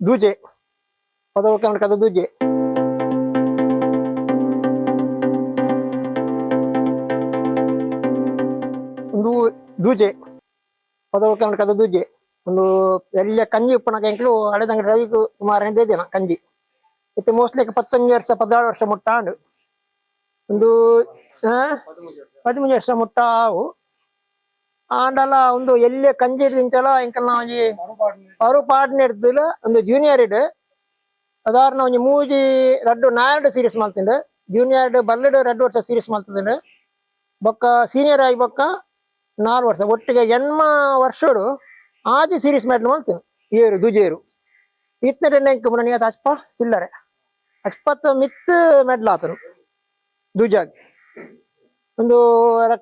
ದೂಜೆ ಪದವು ಕರ್ನಾಟಕದ ದೂಜೆ. ಒಂದು ದೂಜೆ ಪದವು ಕರ್ನಾಟಕದ ದೂಜೆ ಒಂದು ಎಲ್ಲ ಕಂಜಿ ಉಪ್ಪನಕ ಎಂಕ್ಲು ಹಳೆದಂಗ ರವಿ ಕುಮಾರ್ ದಿನ ಕಂಜಿ ಇತ್ತು ಮೋಸ್ಟ್ಲಿ 15 ವರ್ಷ 16 ವರ್ಷ ಮುಟ್ಟಾಂಡು ಒಂದು 13 ವರ್ಷ ಮುಟ್ಟಾವು ಆಂಡಲ ಒಂದು ಎಲ್ಲೇ ಕಂಜಿ ಇಡ್ದಿಂಚಲ ಎಂಕಲ್ನ ಒಂಜಿ ಅವರು ಪಾಡ್ನ ಇಡ್ದಿಲ್ಲ ಒಂದು ಜೂನಿಯರ್ ಇಡ್ ಸಾಧಾರಣ ಒಂಜಿ ಮೂಜಿ ರಡ್ಡು ನಾಲ್ಡು ಸೀರೀಸ್ ಮಾಡ್ತಿಂಡು ಜೂನಿಯರ್ ಬಲ್ಲಡು 2 ವರ್ಷ ಸೀರೀಸ್ ಮಾಡ್ತಿದ್ದೆ ಬೊಕ್ಕ ಸೀನಿಯರ್ ಆಗಿ ಬೊಕ್ಕ 4 ವರ್ಷ ಒಟ್ಟಿಗೆ ಜನ್ಮ ವರ್ಷಡು ಆದಿ ಸೀರೀಸ್ ಮೆಡ್ಲ್ ಮಾಡ್ತೀನಿ ಏರು ದುಜೇರು ಇತ್ತನೆ ಎಂಕ್ ಮುನ್ನ ಅಚ್ಪ ಚಿಲ್ಲರೆ ಅಚ್ಪತ್ತು ಮಿತ್ ಮೆಡ್ಲ್ ಆತನು ದುಜಾಗ್ ಒಂದು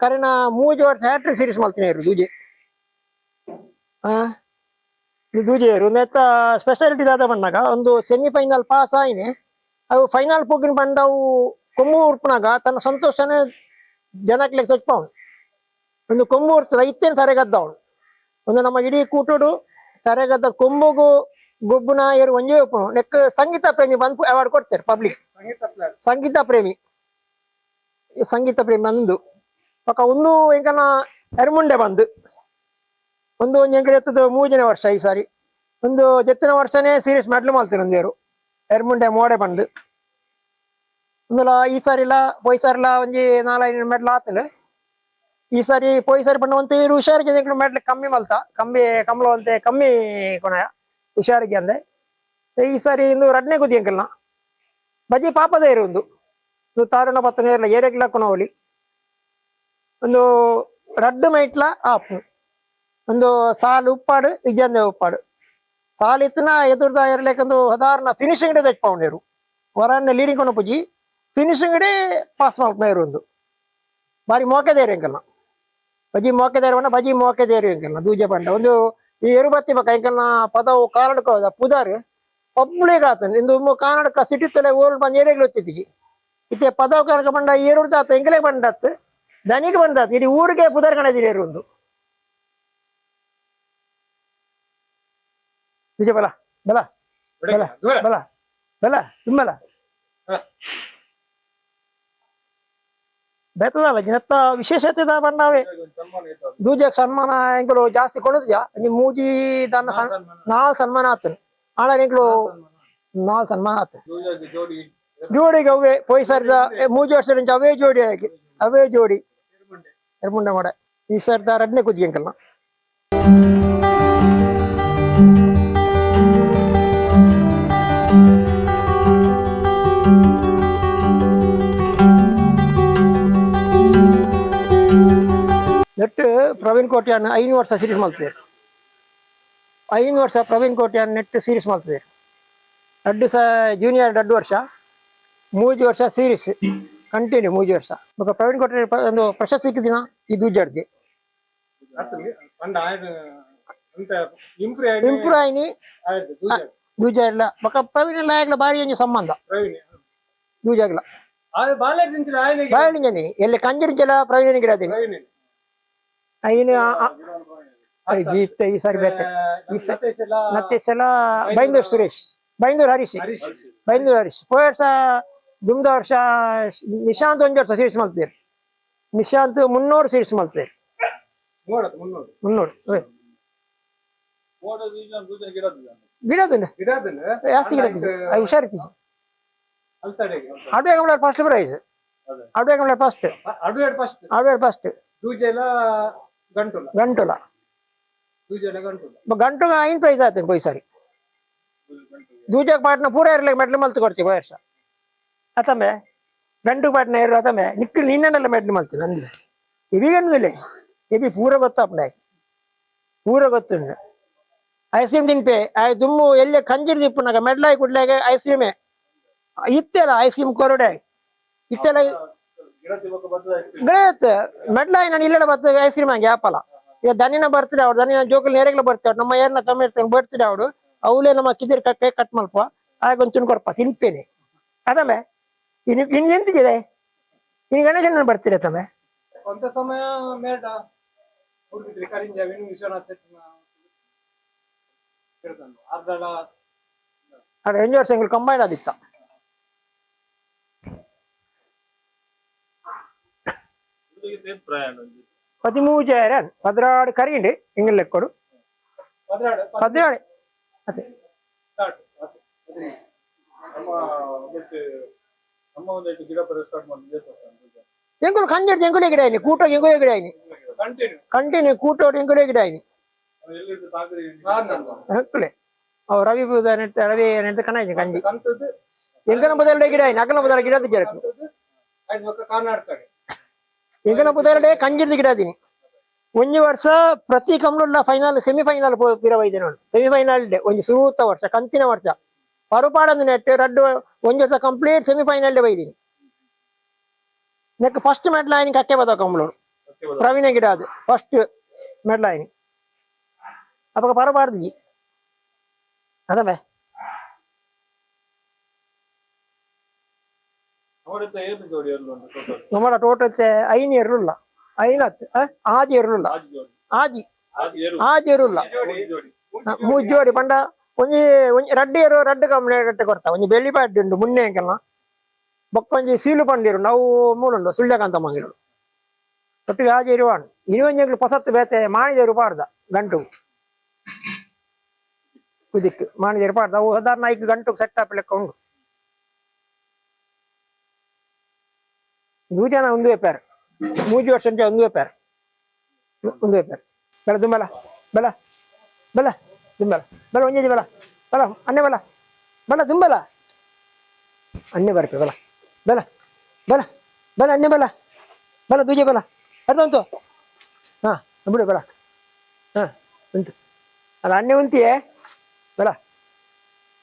ಕರೆನ 3 ವರ್ಷ ಹ್ಯಾಟ್ರಿಕ್ ಸೀರೀಸ್ ಮಾಡ್ತೀನಿ ದೂಜೆ ದೂಜೆರು ಮೆತ್ತ ಸ್ಪೆಷಾಲಿಟಿ ದಾದ ಬಂದಾಗ ಒಂದು ಸೆಮಿಫೈನಲ್ ಪಾಸ್ ಆಯ್ನೆ ಅವು ಫೈನಲ್ ಪೋಗಿನ ಬಂದವು ಕೊಂಬು ಉರ್ಪನಾಗ ತನ್ನ ಸಂತೋಷನೇ ಜನಕ್ಕೆ ಚಚ್ಪವನು ಒಂದು ಕೊಂಬು ಉರ್ತದ ಇತ್ತೇನು ತರೆಗದ್ದ ಅವನು ಒಂದು ನಮ್ಮ ಇಡೀ ಕೂಟೋಡು ತರೆಗದ್ದ ಕೊಂಬುಗು ಗೊಬ್ಬುನ ಏರು ಒಂಜೇ ಉಪ್ಪನು ನೆಕ್ ಸಂಗೀತ ಪ್ರೇಮಿ ಬಂದು ಅವಾರ್ಡ್ ಕೊಡ್ತಾರೆ ಪಬ್ಲಿಕ್ ಸಂಗೀತ ಪ್ರೇಮಿ ಬಂದು ಪಕ್ಕ ಒಂದು ಎಂಕನ ಎರ್ಮುಂಡೆ ಬಂದು ಒಂದು ಎಂಕಲ್ ಎತ್ತದ 3ನೇ ವರ್ಷ ಈ ಸಾರಿ ಒಂದು ಜೆತ್ತಿನ ವರ್ಷನೇ ಸೀರೀಸ್ ಮೆಡ್ಲ್ ಮಾಡ್ತೀನಿ ಒಂದೇರು ಎರ್ಮುಂಡೆ ಮೋಡೆ ಬಂದು ಒಂದಲ್ಲ ಈ ಸಾರಿ ಇಲ್ಲ ಪೊಯ್ ಸಾರಿಲ್ಲ ಒಂಜಿ 4-5 ಮೆಡ್ಲ್ ಆತಲು ಈ ಸಾರಿ ಪೊಯ್ ಸಾರಿ ಬಂದ ಒಂದು ಹುಷಾರಿಗೆ ಮೆಡ್ಲ್ ಕಮ್ಮಿ ಮಲ್ತ ಕಮ್ಮಲ ಅಂತೆ ಕಮ್ಮಿ ಕೊನೆಯ ಹುಷಾರಿಗೆ ಅಂದೆ ಈ ಸಾರಿ ಇಂದು ರಡ್ನೆ ಗುದಿ ಎಂಕಲ್ನ ಬಜಿ ಪಾಪದ ಏರು ಒಂದು ತಾರುಣ ಪತ್ತನ ಏರ್ಲ ಏರೆಗ್ಲ ಕೊನವಲಿ ಒಂದು ರಡ್ಡು ಮೈಟ್ಲ ಆಪು ಒಂದು ಸಾಲು ಉಪ್ಪಾಡು ಇಜಂದೆ ಉಪ್ಪಾಡು ಸಾಲು ಇತ್ತನ ಎದುರ್ದ ಇರ್ಲಿಕ್ಕಂದು ಸಾಧಾರಣ ಫಿನಿಶಿಂಗ್ ಡೇ ತೆಚ್ಪೌಂಡೇರು ಹೊರನ್ನೇ ಲೀಡಿಂಗ್ ಕೊನ ಪುಜಿ ಫಿನಿಶಿಂಗ್ ಡೇ ಪಾಸ್ ಮಾಡ್ಮೇರು ಒಂದು ಬಾರಿ ಮೋಕೆದೇರು ಎಂಕಲ್ನ ಬಜಿ ಮೋಕೆದೇರು ಎಂಕಲ್ನ ದೂಜೆ ಪಂಡ ಒಂದು ಈ ಎರುಬತ್ತಿ ಬಕ್ಕ ಎಂಕಲ್ನ ಪದವು ಕಾನಡಕ ಪುದಾರ್ ಪಬ್ಲಿಕ್ ಆತನ ಇಂದು ಕಾನಡಕ ಸಿಟಿ ತಲೆ ಓಲ್ಡ್ ಬಂದು ಏರಿಯಾಗ್ಲು ಹೊತ್ತಿದ್ದಿ ಇತ್ತೆ ಪದವು ಕನಕ ಬಂಡ ಏರುಡ್ದ ಆತ ಎಂಕಲೇ ಬಂಡತ್ ದನಿಗೆ ಬಂದತ್ ಇಡೀ ಊರಿಗೆ ಪುದಾರ್ ಕಣದಿರಿ ಒಂದು ವಿಜಯ ಬಲ ಬಲ ಬಲ ಬಲ ಬಲ ತುಂಬಲ ಬೇತದಲ್ಲ ನೆತ್ತ ವಿಶೇಷತೆ ಬಂಡಾವೆ ದೂಜಕ್ ಸನ್ಮಾನ ಎಂಕಲು ಜಾಸ್ತಿ ಕೊಡುದಿಯ ನೀವು ಮೂಜಿ ದಾನ 4 ಸನ್ಮಾನ ಆತನು ಆಳ ಎಂಕಲು 4 ಸನ್ಮಾನ ಆತ ಜೋಡಿಗೆ ಅವೇ ಪೊಯ್ ಸರ್ದ 3 ವರ್ಷ ಅವೇ ಜೋಡಿ ಎರ್ಮುಂಡೆ ಮಾಡ ಈ ಸರ್ದ ರಡ್ನೆ ಕುದಿ ಎಂಕಲ್ನ ನೆಟ್ ಪ್ರವೀಣ್ ಕೋಟ್ಯಾನ್ 5 ವರ್ಷ ಸೀರೀಸ್ ಮಾಡ್ತಿದ್ದಾರೆ 5 ವರ್ಷ ಪ್ರವೀಣ್ ಕೋಟ್ಯಾನ್ ನೆಟ್ ಸೀರೀಸ್ ಮಾಡ್ತಿದ್ದಾರೆ ಅಡ್ಡು ಜೂನಿಯರ್ 2 ವರ್ಷ 3 ವರ್ಷ ಸೀರೀಸ್ ಕಂಟಿನ್ಯೂ 3 ವರ್ಷ ಪ್ರವೀಣ್ ಕೋಟ್ಯಾನ್ ಒಂದು ಪ್ರಶಸ್ತಿ ಸಿಕ್ಕಿದಿನ ಈ ದೂಜಾಡ್ದೆ ಇಂಪ್ರೂವ್ ಆಯ್ನಿ ದೂಜಾಡ್ಲ ಬಕ ಪ್ರವೀಣ್ ಲಾಯಗ್ಲ ಬಾರಿ ಒಂಜಿ ಸಂಬಂಧ ದೂಜಾಗ್ಲ ಬಾಳಿಂಜನಿ ಎಲ್ಲಿ ಕಂಜರಿಂಚಲ ಪ್ರವೀಣ್ ಗಿಡದಿನಿ ಐನು ಗೀತೆ ಈ ಸಾರಿ ಬೇತೆ ನತ್ತೇಶ್ ಎಲ್ಲ ಬೈಂದೂರು ಸುರೇಶ್ ಬೈಂದೂರು ಹರೀಶ್ ಪೋಯ ವರ್ಷ ದುಮ್ದ ವರ್ಷ ನಿಶಾಂತ್ 1 ವರ್ಷ ಸೀರೀಸ್ ಮಾಡ್ತೀರಿ ನಿಶಾಂತ್ 300 ಸೀರೀಸ್ ಮಾಡ್ತೀರಿ 300 ಗಿಡದ ಜಾಸ್ತಿ ಗಿಡದ ಹುಷಾರಿದ್ದೀವಿ ಅಡ್ವೆ ಫಸ್ಟ್ ಪ್ರೈಸ್ ಅಡ್ವೆ ಫಸ್ಟ್ ಗಂಟುಲ ಗಂಟು ಐನ್ ಪ್ರೈಸ್ ಆಯ್ತು ಪೊಯ್ ಸಾರಿ ದೂಜಾಗ ಪಾಟ್ನ ಪೂರ ಇರ್ಲಿಕ್ಕೆ ಮೆಡ್ಲ್ ಮಲ್ತು ಕೊಡ್ತೀವಿ ವರ್ಷ ಅತಮೆ ಗಂಟು ಪಾಟ್ನ ಇರು ಅತಮೆ ನಿಕ್ಕಲ್ ನಿನ್ನೆಲ್ಲ ಮೆಡ್ಲ್ ಮಲ್ತೀನಿ ಅಂದ್ರೆ ಎಬಿಗಂದಿಲ್ಲ ಎಬಿ ಪೂರ ಗೊತ್ತಾಪಡೆ ಪೂರ ಗೊತ್ತುಂಡು ಐಸ್ ಕ್ರೀಮ್ ತಿನ್ಪೆ ಆಯ್ ದುಮ್ಮು ಎಲ್ಲೇ ಕಂಜಿರ್ ದಿಪ್ಪುನಾಗ ಮೆಡ್ಲಾಯಿ ಕುಡ್ಲಾಗ ಐಸ್ ಕ್ರೀಮೇ ಇತ್ತೆಲ್ಲ ಐಸ್ ಕ್ರೀಮ್ ಕೊರಡೆ ಇತ್ತೆಲ್ಲ ಗ್ರೇತ್ ಮೆಡ್ಲಾಯಿ ನಾನು ಇಲ್ಲೆಲ್ಲ ಬರ್ತದೆ ಐಸ್ ಕ್ರೀಮ್ ಹಂಗೆ ಆಪಲ್ಲ ಈಗ ದನಿನ ಬರ್ತಿದೆ ಅವ್ರು ದನಿನ ಜೋಕಲ್ ನೇರೆಗ್ಲ ಬರ್ತಾರೆ ನಮ್ಮ ಏರ್ನ ಕಮ್ಮಿ ಇರ್ತಾನೆ ಬರ್ತಿದೆ ಅವಳು ಅವಳೇ ನಮ್ಮ ಕಿದಿರ್ ಕಟ್ ಮಲ್ಪ ಆಗೊಂದು ತಿನ್ಕೊರಪ್ಪ ತಿನ್ಪೇನೆ ಅದಮ್ಮೆ ಇನ್ ಎಂತಿಗಿದೆ ಇನ್ ಗಣೇಶನ ಬರ್ತೀರ ತಮ್ಮೆ కొంత సమయం మేట ఊరికి రికార్డింగ్ విశ్వనాథ్ శెట్టి అర్ధల അവിടെ 5 വർഷം എങ്കിൽ കമ്പൈൻഡ് ആദിത്ത ప్రయాణం 13,000 14 ಕರಿಯುಂಡು ಎಂಗಿಲ್ ಲೆಕ್ಕೊಡು పదిరాడు 14 ಅದೇ ಸ್ಟಾರ್ಟ್ ನಮ್ಮ ಅದಕ್ಕೆ ನಮ್ಮ ಒಂದು ಗಿಡ ಪರ ಸ್ಟಾರ್ಟ್ ಮಾಡಿ ಎಂಗುಲು ಕಂಜೆಡ್ ಎಂಗುಲೆ ಗಿಡ ಆಯ್ನಿ ಕೂಟೋ ಎಂಗುಲೆ ಗಿಡ ಆಯ್ನಿ ಕಂಟಿನ್ಯೂ ಕಂಟಿನ್ಯೂ ಕೂಟೋಡು ಎಂಗುಲೆ ಗಿಡ ಆಯ್ನಿ ಎಲ್ಲಿದ್ದು ತಾಗ್ರಿ ಹಕ್ಕಲೆ ಅವ್ ರವಿ ರವಿ ನೆಟ್ಟು ಕನಾಯ್ನಿ ಕಂಜಿ ಕಂತದ್ದು ಎಂಗನ ಬದಲಡೆ ಗಿಡ ಆಯ್ನಿ ಅಗಲ ಬದಲ ಗಿಡ ಜರಕು ಐದು ಪಕ್ಕ ಕರ್ನಾಟಕ ಎಂಗನ ಬದಲಡೆ ಕಂಜಿಡ್ದು ಗಿಡ ಆದಿನಿ ಒಂಜಿ ವರ್ಷ ಪ್ರತಿ ಕಮ್ಲುಲ್ಲ ಫೈನಲ್ ಸೆಮಿಫೈನಲ್ ಪಿರವೈದೆ ನೋಡಿ ಸೆಮಿಫೈನಲ್ ಡೆ ಒಂಜಿ ಸುರೂತ ವರ್ಷ ಕಂತಿನ ವರ್ಷ ಪರುಪಾಡಂದು ನೆಟ್ ರಡ್ಡು ಒಂಜಿ ವರ್ಷ ಕಂಪ್ಲೀಟ್ ಸೆಮಿಫೈನಲ್ ಡೆ ಬೈದಿನಿ ನೆಕ್ ಫಸ್ಟ್ ಮೆಡ್ಲ್ ಆಯ್ನಿ ಕಕ್ಕೆ ಬದ ಕಮ್ಲೋಡು ಪ್ರವೀಣ ಗಿಡ ಅದು ಫಸ್ಟ್ ಮೆಡ್ಲ್ ಆಯ್ನಿ ಅವಾಗ ಪರಬಾರ್ದು ಅದವೇ ಅವರತ್ತ ಏನು ಜೋಡಿ ಎಲ್ಲ ಉಂಟು ಟೋಟಲ್ നമ്മുടെ ടോട്ടൽ അയിന് എറുള്ള അയിനത്ത് ആജി എറുള്ള ആജി ആജി എറുള്ള ಮೂಜೋಡಿ ಪಂಡ ಒಂಜಿ ರಡ್ಡು ಏರು ರಡ್ಡು ಕಮ್ಮಿ ಕಟ್ಟೆ ಕೊಡ್ತಾ ಒಂಜಿ ಬೆಳ್ಳಿ ಪ್ಯಾಡ್ ಉಂಡು ಮುನ್ನೆ ಅಂಕಲ್ನ ಬೊಕ್ಕೊಂಜಿ ಸೀಲು ಪಂಡಿರು ನಾವು ಮೂಲುಂಡು ಸುಳ್ಯಕಾಂತ ಮಂಗಿರು ಒಟ್ಟಿಗೆ ಆಜಿ ಇರುವಾಣು ഇരുപഞ്ഞെങ്കിൽ പൊസത്ത് ಬೇತೆ ಮಾಣಿದೇರು ಪಾಡ್ದ ಗಂಟು ಕುದಿಕ್ ಮಾಣಿದೇರು ಪಾಡ್ದ ಅವು ಸಾಧಾರಣ 5 ಗಂಟು ಸೆಟ್ ಆಪ್ ಲೆಕ್ಕ ಉಂಡು ನೂಜನ ಒಂದು ವೇಪಾರ 3 ವರ್ಷ ಒಂದು ವೇಪಾರ ಬೆಲ ದುಂಬಲ ಬೆಲ ಬೆಲ ದುಂಬಲ ಬೆಲ ಒಂಜಿ ಬೆಲ ಬೆಲ ಅನ್ನೆ ಬೆಲ ಬೆಲ ದುಂಬಲ ಅನ್ನೆ ಬರ್ತೆ ಬೆಲ ಬೆಲ ಬೆಲ ಬೆಲ ಅನ್ನೆ ಬೆಲ ಬೆಲ ದೂಜೆ ಬೆಲ ಅರ್ಥ ಉಂಟು ಹಾ ಬಿಡು ಬೆಲ ಹಾ ಉಂಟು ಅಲ್ಲ ಅನ್ನೆ ಉಂಟಿಯೇ ಬೆಲ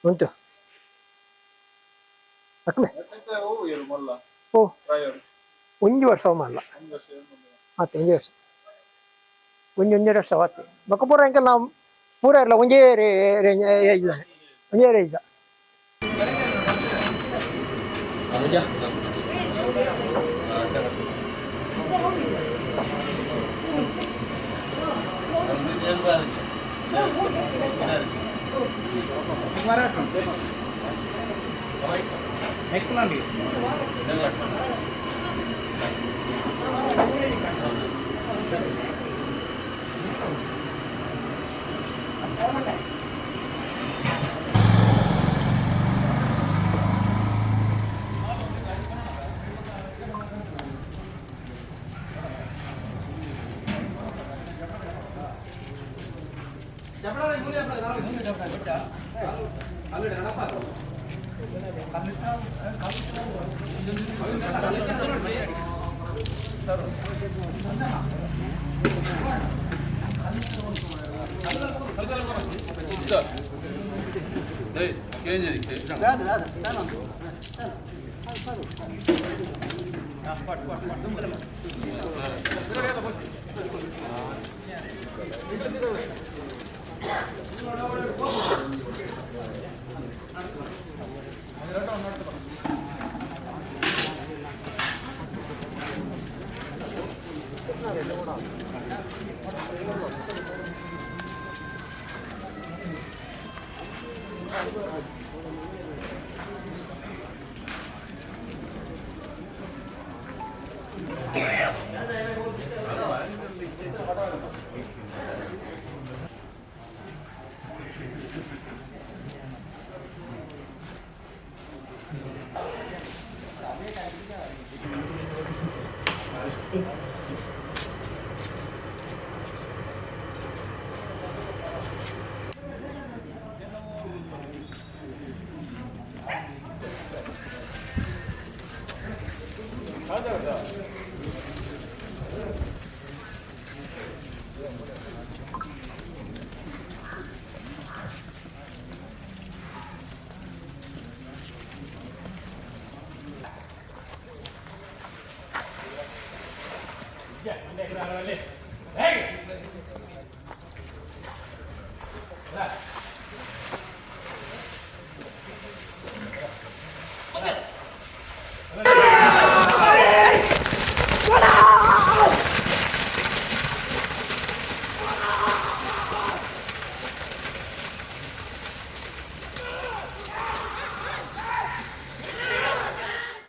ಉಂಟು ಅಕ್ಲೆ ಓ ಒಂಜಿ ವರ್ಷ ಅಲ್ಲ ಆತು ಒಂಜಿ ವರ್ಷ ಒಂಜಿ ವರ್ಷ ಆತು ಬೊಕ್ಕ ಪೂರ ಎಂಕಲ್ ನಾವು ಪೂರ ಇರಲ್ಲ ಒಂಜೇ ಏಜ್ ಒಂಜೇ ಏಜ್ Thank you.